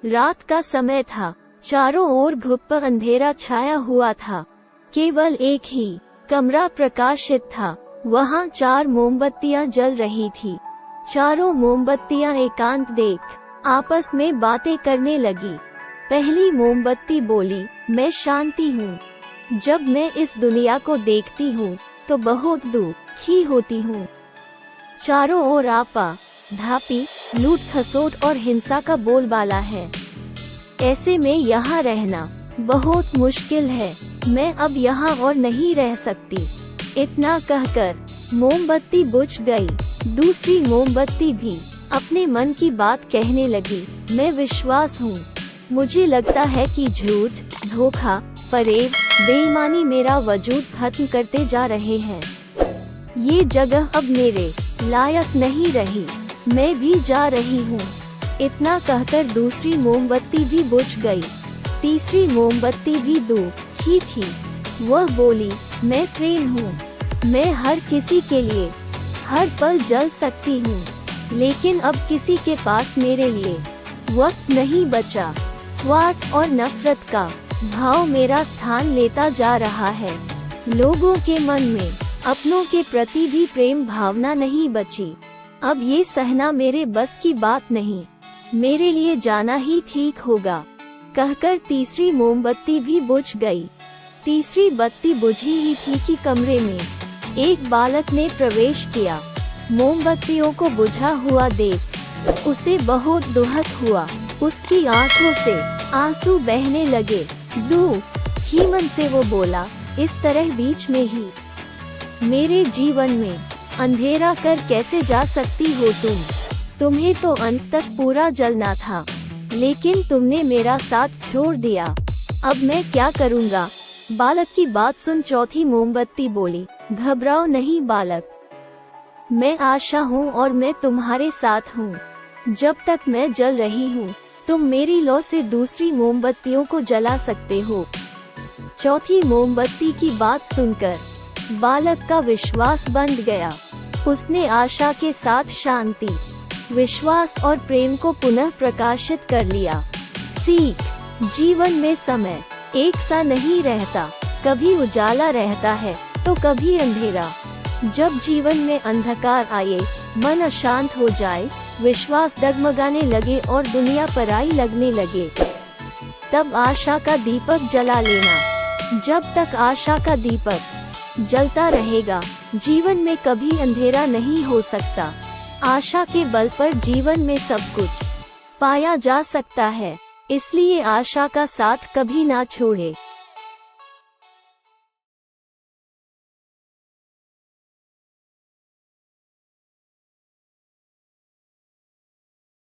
रात का समय था। चारों ओर घुप अंधेरा छाया हुआ था। केवल एक ही कमरा प्रकाशित था। वहाँ 4 मोमबत्तियां जल रही थी। चारों मोमबत्तियां एकांत देख आपस में बातें करने लगी। पहली मोमबत्ती बोली, मैं शांति हूँ। जब मैं इस दुनिया को देखती हूँ तो बहुत दुखी होती हूँ। चारों ओर आपा धापी, लूट खसोट और हिंसा का बोलबाला है। ऐसे में यहाँ रहना बहुत मुश्किल है। मैं अब यहाँ और नहीं रह सकती। इतना कहकर मोमबत्ती बुझ गई। दूसरी मोमबत्ती भी अपने मन की बात कहने लगी, मैं विश्वास हूँ। मुझे लगता है कि झूठ, धोखा, फरेब, बेईमानी मेरा वजूद खत्म करते जा रहे हैं। ये जगह अब मेरे लायक नहीं रही। मैं भी जा रही हूँ। इतना कहकर दूसरी मोमबत्ती भी बुझ गई। तीसरी मोमबत्ती भी दुखी थी। वह बोली, मैं प्रेम हूँ। मैं हर किसी के लिए हर पल जल सकती हूँ, लेकिन अब किसी के पास मेरे लिए वक्त नहीं बचा। स्वार्थ और नफरत का भाव मेरा स्थान लेता जा रहा है। लोगों के मन में अपनों के प्रति भी प्रेम भावना नहीं बची। अब ये सहना मेरे बस की बात नहीं। मेरे लिए जाना ही ठीक होगा। कहकर तीसरी मोमबत्ती भी बुझ गई। तीसरी बत्ती बुझी ही थी कि कमरे में एक बालक ने प्रवेश किया। मोमबत्तियों को बुझा हुआ देख उसे बहुत दुख हुआ। उसकी आंखों से आंसू बहने लगे। दुखी मन से वो बोला, इस तरह बीच में ही मेरे जीवन में अंधेरा कर कैसे जा सकती हो तुम? तुम्हें तो अंत तक पूरा जलना था, लेकिन तुमने मेरा साथ छोड़ दिया। अब मैं क्या करूँगा? बालक की बात सुन चौथी मोमबत्ती बोली, घबराओ नहीं बालक, मैं आशा हूँ और मैं तुम्हारे साथ हूँ। जब तक मैं जल रही हूँ, तुम मेरी लौ से दूसरी मोमबत्तियों को जला सकते हो। चौथी मोमबत्ती की बात सुनकर बालक का विश्वास बंध गया। उसने आशा के साथ शांति, विश्वास और प्रेम को पुनः प्रकाशित कर लिया। सीख, जीवन में समय एक सा नहीं रहता। कभी उजाला रहता है तो कभी अंधेरा। जब जीवन में अंधकार आए, मन अशांत हो जाए, विश्वास डगमगाने लगे और दुनिया पराई लगने लगे, तब आशा का दीपक जला लेना। जब तक आशा का दीपक जलता रहेगा, जीवन में कभी अंधेरा नहीं हो सकता। आशा के बल पर जीवन में सब कुछ पाया जा सकता है। इसलिए आशा का साथ कभी ना छोड़े।